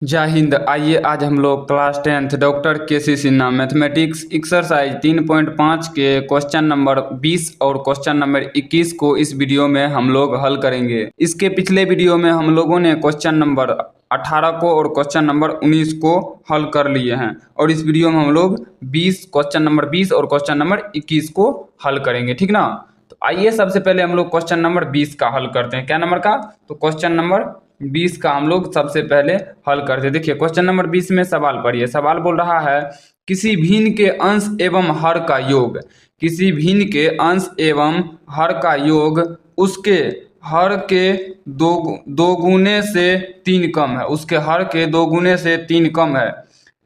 जय हिंद। आइए आज हम लोग class 10th doctor KC. Sinha mathematics exercise 3.5 के क्वेश्चन नंबर 20 और क्वेश्चन नंबर 21 को इस वीडियो में हम लोग हल करेंगे। इसके पिछले वीडियो में हम लोगों ने क्वेश्चन नंबर 18 को और क्वेश्चन नंबर 19 को हल कर लिए हैं और इस वीडियो में हम लोग क्वेश्चन नंबर 20 और क्वेश्चन नंबर 21 को हल करेंगे, ठीक ना। तो आइए सबसे पहले हम लोग क्वेश्चन नंबर 20 का हल करते हैं। क्या नंबर का? तो क्वेश्चन नंबर 20 का हम लोग सबसे पहले हल करते हैं। देखिए क्वेश्चन नंबर 20 में सवाल पढ़िए। सवाल बोल रहा है किसी भिन्न के अंश एवं हर का योग, किसी भिन्न के अंश एवं हर का योग उसके हर के दो गुने से 3 कम है, उसके हर के 2 गुने से 3 कम है।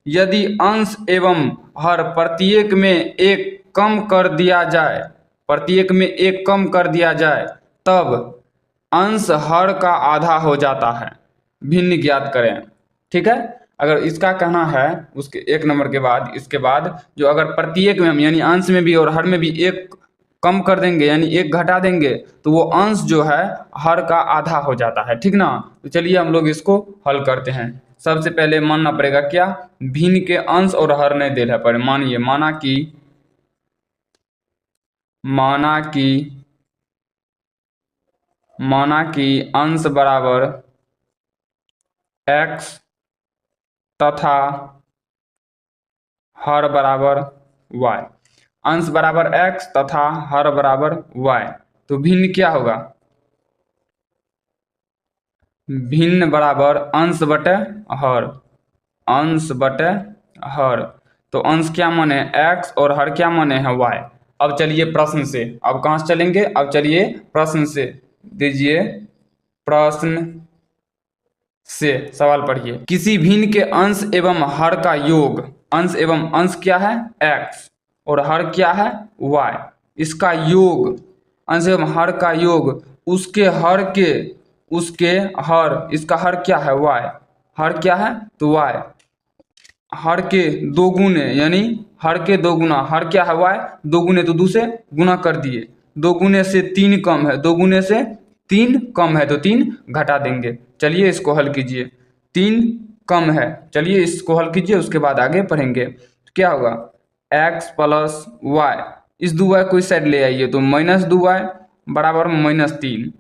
यदि अंश एवं हर प्रत्येक में एक कम कर दिया जाए, प्रत्येक में एक कम कर दिया जाए तब अंश हर का आधा हो जाता है। भिन्न ज्ञात करें, ठीक है। अगर इसका कहना है उसके एक नंबर के बाद इसके बाद जो अगर प्रत्येक में हम यानी अंश में भी और हर में भी एक कम कर देंगे यानी एक घटा देंगे तो वो अंश जो है हर का आधा हो जाता है, ठीक ना। तो चलिए हम लोग इसको हल करते हैं। सबसे पहले मानना पड़ेगा क्या? भिन्न के अंश और हर नहीं देना पड़े। मानिए माना कि अंश बराबर x तथा हर बराबर y, अंश बराबर x तथा हर बराबर y। तो भिन्न क्या होगा? भिन्न बराबर अंश बटे हर, अंश बटे हर। तो अंश क्या माने x और हर क्या माने हैं y। अब चलिए प्रश्न से, अब कहाँ से चलेंगे? अब चलिए प्रश्न से, दीजिए प्रश्न से सवाल पढ़िए। किसी भिन्न के अंश एवं हर का योग, अंश एवं अंश क्या है x और हर क्या है y, इसका योग, अंश एवं हर का योग उसके हर, इसका हर क्या है y, हर क्या है तो y, हर के 2 गुने यानी हर के 2 गुना, हर क्या है y 2 गुने तो 2 से गुना कर दिए, 2 गुने से 3 कम है, 2 गुने से 3 कम है तो 3 घटा देंगे। चलिए इसको हल कीजिए। 3 कम है, चलिए इसको हल कीजिए, उसके बाद आगे पढ़ेंगे। तो क्या होगा x प्लस वाई, इस 2y को इस साइड ले आइए तो -2y बराबर -3।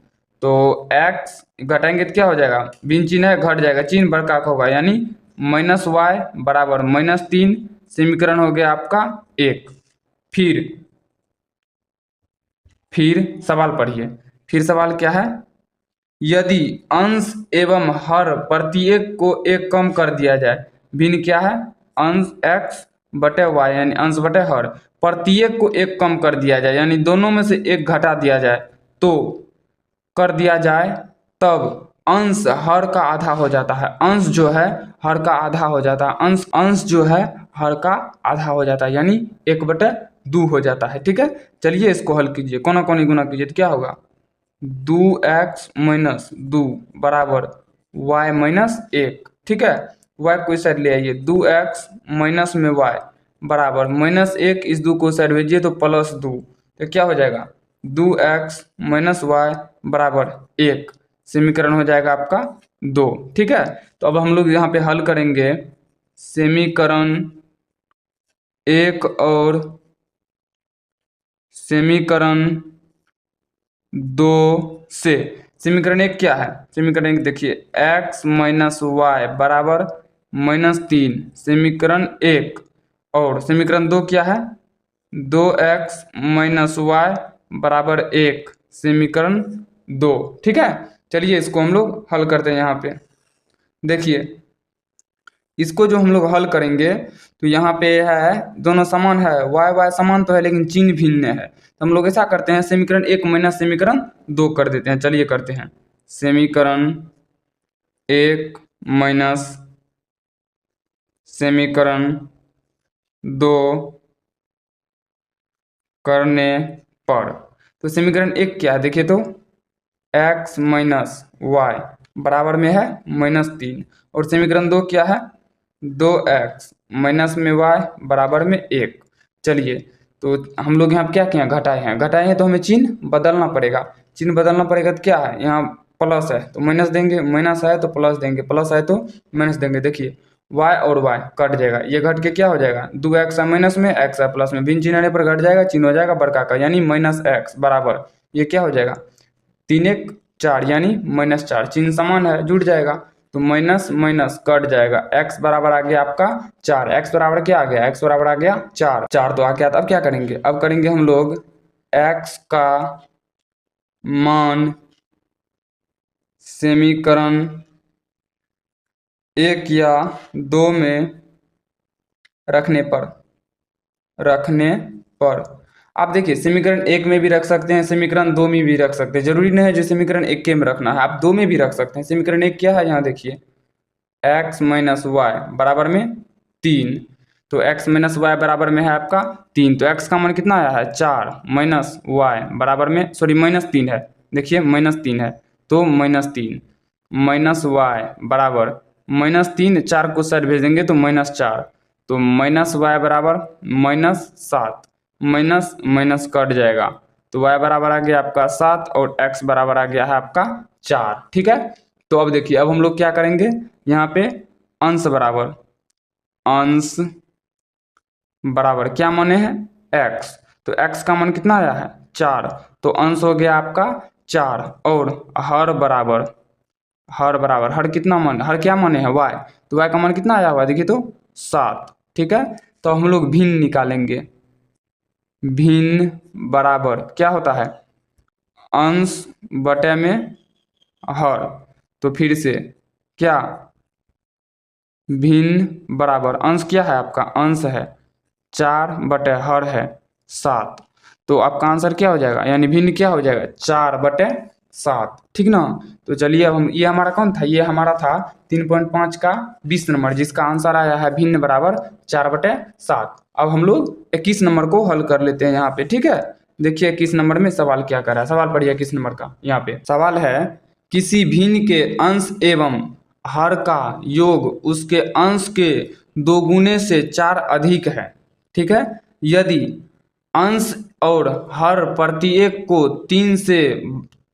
तो x घटाएंगे तो क्या हो जाएगा? बिन चिन्ह है घट जाएगा, चिन्ह बड़का का होगा यानी -y बराबर -3। समीकरण हो गया आपका 1। फिर सवाल पढ़िए। फिर सवाल क्या है? यदि अंश एवं हर प्रत्येक को एक कम कर दिया जाए, भिन्न क्या है? अंश x बटे y यानी अंश बटे हर, प्रत्येक को एक कम कर दिया जाए यानी दोनों में से एक घटा दिया जाए तो कर दिया जाए तब अंश हर का आधा हो जाता है। अंश जो है हर का आधा हो जाता है, अंश जो है हर का आधा हो जाता है यानी 1/2 हो जाता है, ठीक है। चलिए इसको हल कीजिए, कोना कोनी गुना कीजिए तो क्या होगा 2x माइनस 2 बराबर y माइनस 1, ठीक है। y को इस साइड ले आइए, 2x माइनस में y बराबर -1, इस 2 को साइड भेजिए तो +2, तो क्या हो जाएगा 2x माइनस y बराबर 1। समीकरण हो जाएगा आपका 2, ठीक है। तो अब हम लोग यहाँ पे हल करेंगे समीकरण 1 और समीकरण 2 से। समीकरण 1 क्या है? समीकरण 1 देखिए x माइनस वाई बराबर -3, समीकरण 1। और समीकरण 2 क्या है? 2x माइनस वाई बराबर 1, समीकरण 2, ठीक है। चलिए इसको हम लोग हल करते हैं। यहाँ पे देखिए इसको जो हम लोग हल करेंगे तो यहाँ पे है दोनों समान है, y समान तो है लेकिन चिन्ह भिन्न है। तो हम लोग ऐसा करते हैं समीकरण 1 माइनस समीकरण 2 कर देते हैं। चलिए करते हैं समीकरण 1 माइनस समीकरण 2 करने पर। तो समीकरण 1 क्या है देखिए तो x माइनस वाई बराबर में है -3 और समीकरण 2 क्या है 2x माइनस में y बराबर में 1। चलिए तो हम लोग यहाँ क्या किया घटाए हैं तो हमें चिन्ह बदलना पड़ेगा। चिन्ह बदलना पड़ेगा तो क्या है यहाँ प्लस है तो माइनस देंगे, माइनस है तो प्लस देंगे, प्लस है तो माइनस देंगे। देखिए y और y कट जाएगा, ये घट के क्या हो जाएगा, 2x है माइनस में, x है प्लस में, भिन्न चिन्ह आने पर घट जाएगा, चिन्ह हो जाएगा बड़का का, यानी माइनस एक्स बराबर ये क्या हो जाएगा, 3 1 4 यानी -4, चिन्ह समान है जुड़ जाएगा, तो माइनस माइनस कट जाएगा, x बराबर आ गया आपका 4, x बराबर क्या आ गया, x बराबर आ गया 4, 4 तो आ गया। अब क्या करेंगे, अब करेंगे हम लोग x का मान समीकरण 1 या 2 में रखने पर आप देखिए समीकरण 1 में भी रख सकते हैं, समीकरण 2 में भी रख सकते हैं, जरूरी नहीं है जो समीकरण 1 के में रखना है, आप 2 में भी रख सकते हैं। समीकरण 1 क्या है, यहाँ देखिए x माइनस वाई बराबर में 3, तो x माइनस वाई बराबर में है आपका 3, तो x का मान कितना आया है 4 माइनस वाई बराबर में सॉरी -3 है, देखिए -3 है तो -3 माइनस वाई बराबर -3, 4 को साइड भेज देंगे तो -4, तो माइनस वाई बराबर -7, माइनस माइनस कट जाएगा, तो y बराबर आ गया आपका 7 और x बराबर आ गया है आपका 4। ठीक है, तो अब देखिए अब हम लोग क्या करेंगे, यहाँ पे अंश बराबर क्या माने हैं x, तो x का मान कितना आया है 4, तो अंश हो गया आपका 4 और हर बराबर हर कितना मान, हर क्या माने हैं y, तो y का मान कितना आया हुआ देखिए तो 7। ठीक है, तो हम लोग भिन्न निकालेंगे, भिन्न बराबर क्या होता है अंश बटे में हर, तो फिर से क्या भिन्न बराबर अंश क्या है आपका, अंश है 4 बटे हर है 7, तो आपका आंसर क्या हो जाएगा, यानी भिन्न क्या हो जाएगा 4 बटे 7। ठीक ना, तो चलिए अब हम ये हमारा कौन था, ये हमारा था 3.5 का 20 नंबर, जिसका आंसर आया है भिन्न बराबर 4 बटे 7। अब हम लोग 21 नंबर को हल कर लेते हैं यहाँ पे। ठीक है, देखिए 21 नंबर में सवाल क्या कर रहा है, सवाल पढ़िए 21 नंबर का। यहाँ पे सवाल है किसी भिन्न के अंश एवं हर का योग उसके अंश के 2 गुने से 4 अधिक है। ठीक है, यदि अंश और हर प्रत्येक को 3 से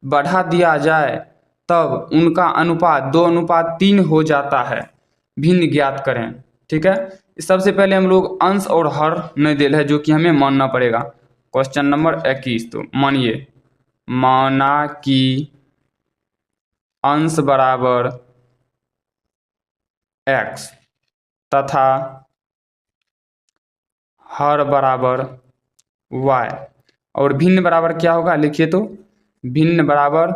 बढ़ा दिया जाए तब उनका अनुपात 2:3 हो जाता है, भिन्न ज्ञात करें। ठीक है, सबसे पहले हम लोग अंश और हर नहीं दिल है जो कि हमें मानना पड़ेगा। क्वेश्चन नंबर 21, तो मानिए माना कि अंश बराबर x तथा हर बराबर y और भिन्न बराबर क्या होगा, लिखिए तो भिन्न बराबर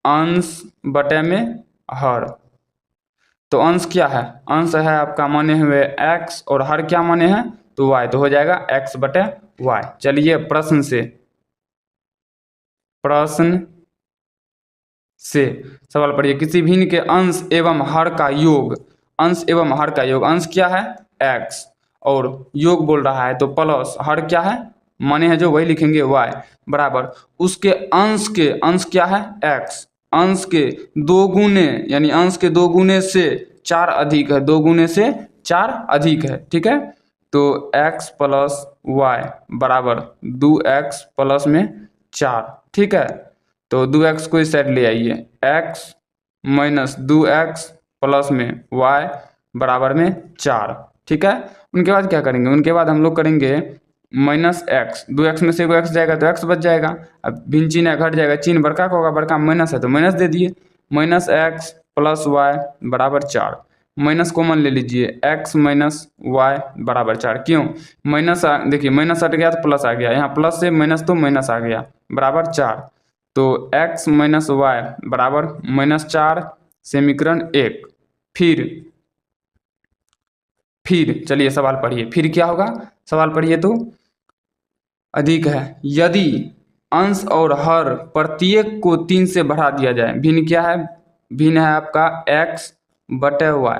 अंश बटे में हर, तो अंश क्या है, अंश है आपका माने हुए x और हर क्या माने हैं तो y, तो हो जाएगा x बटे y। चलिए प्रश्न से सवाल पढ़िए, किसी भिन्न के अंश एवं हर का योग, अंश एवं हर का योग, अंश क्या है x और योग बोल रहा है तो प्लस हर क्या है माने है जो वही लिखेंगे y बराबर उसके अंश क्या है x, अंश के 2 गुने यानी अंश के 2 गुने से 4 अधिक है, 2 गुने से 4 अधिक है। ठीक है, तो x प्लस वाई बराबर 2x प्लस में 4। ठीक है, तो 2x को इस साइड ले आइए, x माइनस 2x प्लस में y बराबर में 4। ठीक है, उनके बाद क्या करेंगे, उनके बाद हम लोग करेंगे माइनस एक्स, 2x में से एगो x जाएगा तो x बच जाएगा, अब भिन्न चिन्ह घट जाएगा, चिन्ह बड़का का होगा, बड़का माइनस है तो माइनस दे दिए, माइनस एक्स प्लस वाई बराबर 4, माइनस कॉमन ले लीजिए, x माइनस वाई बराबर 4, क्यों माइनस देखिए माइनस हट गया तो प्लस आ गया, यहाँ प्लस से माइनस तो माइनस आ गया बराबर 4, तो x माइनस वाई बराबर -4 समीकरण 1। फिर चलिए सवाल पढ़िए, फिर क्या होगा, सवाल पढ़िए तो अधिक है यदि अंश और हर प्रत्येक को 3 से बढ़ा दिया जाए, भिन्न क्या है, भिन्न है आपका x बटे वाई,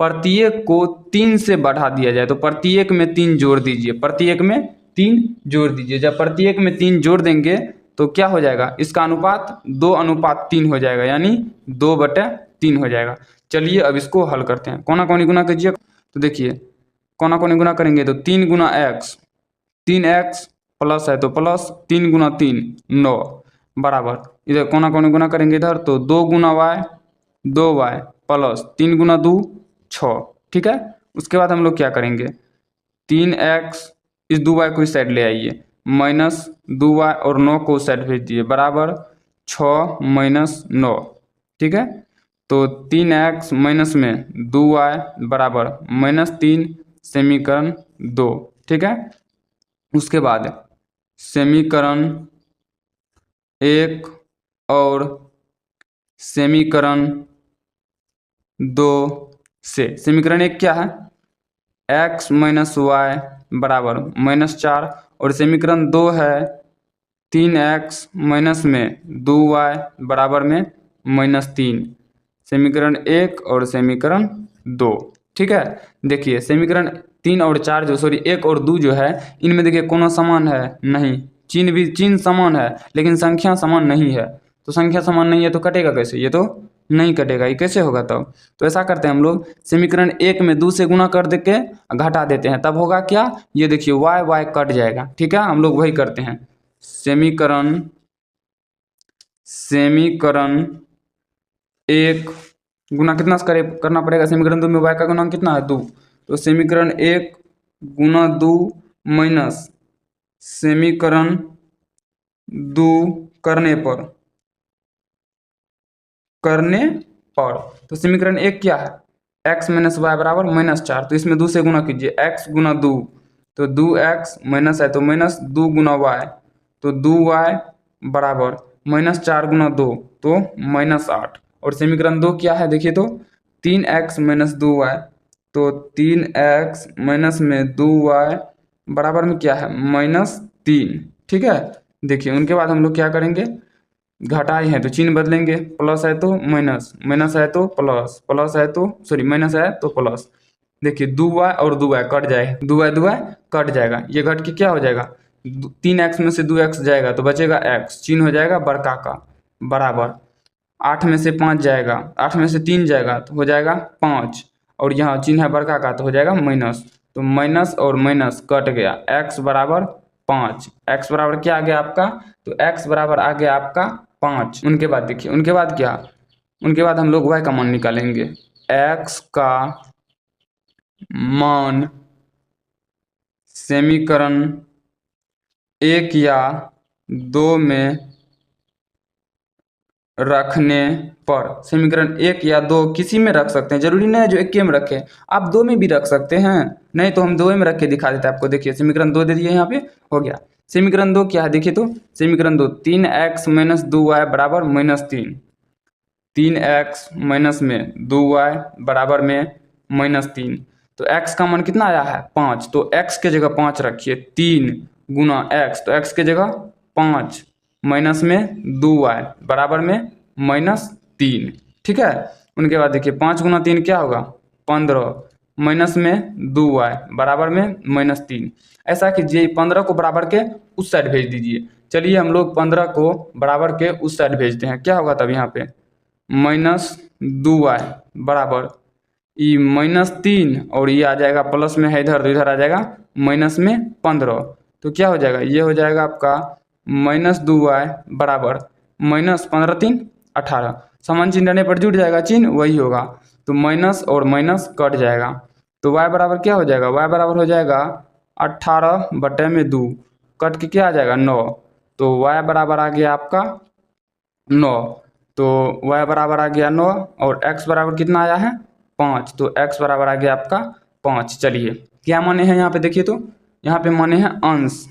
प्रत्येक को 3 से बढ़ा दिया जाए तो प्रत्येक में 3 जोड़ दीजिए, प्रत्येक में 3 जोड़ दीजिए, जब प्रत्येक में 3 जोड़ देंगे तो क्या हो जाएगा, इसका अनुपात 2:3 हो जाएगा, यानी 2/3 हो जाएगा। चलिए अब इसको हल करते हैं, कोना कोनी गुना कीजिए, तो देखिए कोना कोनी गुना करेंगे तो 3 गुना x, 3x प्लस है तो प्लस 3 गुना 3 9, बराबर, इधर कोना कोना गुना करेंगे इधर, तो 2 गुना वाई 2y प्लस 3 गुना 2 6। ठीक है, उसके बाद हम लोग क्या करेंगे, 3x, इस 2y को इस साइड ले आइए, माइनस 2y और 9 को उस साइड भेज दिए, बराबर 6 माइनस 9। ठीक है, तो 3x माइनस में 2y बराबर -3 समीकरण 2। ठीक है, उसके बाद समीकरण 1 और समीकरण 2 से, समीकरण 1 क्या है, x माइनस वाई बराबर -4, और समीकरण 2 है 3x माइनस में 2y बराबर में -3, समीकरण 1 और समीकरण 2। ठीक है, देखिए समीकरण 3 और 4 जो, सॉरी 1 और 2 जो है, इनमें देखिए कोनो समान है नहीं, चिन्ह समान है लेकिन संख्या समान नहीं है, तो संख्या समान नहीं है तो कटेगा कैसे, ये तो नहीं कटेगा, ये कैसे होगा तब। तो ऐसा करते हैं हम लोग, समीकरण 1 में 2 से गुना कर दे के घटा देते हैं, तब होगा क्या, ये देखिए y कट जाएगा। ठीक है, हम लोग वही करते हैं, समीकरण 1 गुना कितना से करना पड़ेगा, समीकरण 2 में y का गुणांक कितना है 2, तो समीकरण 1 गुना 2 माइनस समीकरण 2 करने पर तो समीकरण 1 क्या है, x माइनस वाई बराबर -4, तो इसमें 2 से गुना कीजिए, x गुना 2, तो 2x माइनस है तो माइनस 2 गुना y, तो 2y बराबर -4 गुना 2 तो -8, और समीकरण 2 क्या है देखिए, तो 3x माइनस 2y, तो 3x माइनस में 2y बराबर में क्या है -3। ठीक है, देखिए उनके बाद हम लोग क्या करेंगे, घटाए हैं तो चिन्ह बदलेंगे, प्लस है तो माइनस, माइनस है तो प्लस, प्लस है तो सॉरी माइनस है तो प्लस, देखिए 2y और 2y कट जाए, 2y कट जाएगा, ये घट के क्या हो जाएगा, 3x में से 2x जाएगा तो बचेगा x, चिन्ह हो जाएगा बड़का का, बराबर 8 में से 5 जाएगा, 8 में से 3 जाएगा तो हो जाएगा 5, और यहाँ चिन्ह है बड़का का तो हो जाएगा माइनस, तो माइनस और माइनस कट गया, x बराबर 5, x बराबर क्या आ गया आपका, तो x बराबर आ गया आपका 5। उनके बाद देखिए, उनके बाद क्या, उनके बाद हम लोग y का मान निकालेंगे, x का मान समीकरण 1 या 2 में रखने पर, समीकरण 1 या 2 किसी में रख सकते हैं, जरूरी नहीं है जो 1 में रखें, आप 2 में भी रख सकते हैं, नहीं तो हम 2 में रख के दिखा देते हैं आपको। देखिए समीकरण 2 दे दिए यहाँ पे, हो गया। समीकरण 2 क्या है देखिए, तो समीकरण 2 3x माइनस 2y बराबर -3, 3x माइनस में 2y बराबर में -3, तो x का मान कितना आया है 5, तो x के जगह 5 रखिए, 3 गुना x, तो x के जगह 5 माइनस में 2y बराबर में -3। ठीक है, उनके बाद देखिए 5 गुना 3 क्या होगा 15, माइनस में 2y बराबर में -3। ऐसा कीजिए 15 को बराबर के उस साइड भेज दीजिए। चलिए हम लोग 15 को बराबर के उस साइड भेजते हैं, क्या होगा तब यहाँ पे -2y बराबर ये -3, और ये आ जाएगा प्लस में है इधर, तो इधर आ जाएगा माइनस में 15, तो क्या हो जाएगा, ये हो जाएगा आपका -2y बराबर -15 3 18, समान चिन्ह रहने पर जुड़ जाएगा चिन्ह वही होगा, तो माइनस और माइनस कट जाएगा, तो y बराबर क्या हो जाएगा, y बराबर हो जाएगा 18/2, कट के क्या आ जाएगा 9, तो y बराबर आ गया आपका 9, तो y बराबर आ गया 9, और x बराबर कितना आया है 5, तो x बराबर आ गया आपका 5। चलिए क्या माने हैं यहाँ पे देखिए, तो यहाँ पे माने हैं अंश,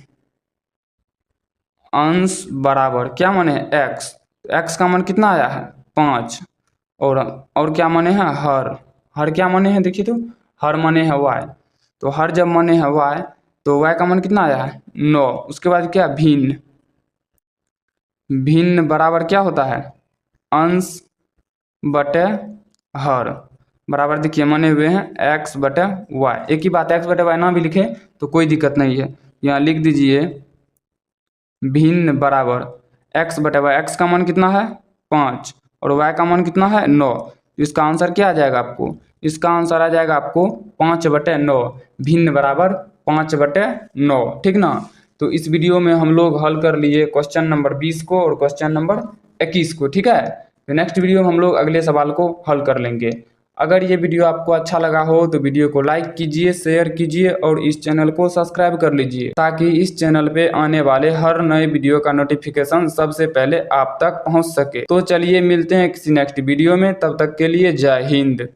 अंश बराबर क्या माने हैं x, x का मान कितना आया है 5, और क्या माने हैं हर, हर क्या माने हैं देखिए, तो हर माने हैं y, तो हर जब माने हैं y तो y का मान कितना आया है 9। उसके बाद क्या भिन्न, भिन्न बराबर क्या होता है अंश बटे हर, बराबर देखिए माने हुए हैं x बटे y, एक ही बात है, x बटे y ना भी लिखे तो कोई दिक्कत नहीं है, यहाँ लिख दीजिए भिन्न बराबर x बटे y, x का मान कितना है 5 और y का मान कितना है 9, इसका आंसर क्या आ जाएगा आपको, इसका आंसर आ जाएगा आपको 5/9, भिन्न बराबर 5/9। ठीक ना, तो इस वीडियो में हम लोग हल कर लिए क्वेश्चन नंबर 20 को और क्वेश्चन नंबर 21 को, ठीक है। तो नेक्स्ट वीडियो में हम लोग अगले सवाल को हल कर लेंगे। अगर ये वीडियो आपको अच्छा लगा हो तो वीडियो को लाइक कीजिए, शेयर कीजिए और इस चैनल को सब्सक्राइब कर लीजिए, ताकि इस चैनल पे आने वाले हर नए वीडियो का नोटिफिकेशन सबसे पहले आप तक पहुंच सके। तो चलिए मिलते हैं किसी नेक्स्ट वीडियो में, तब तक के लिए जय हिंद।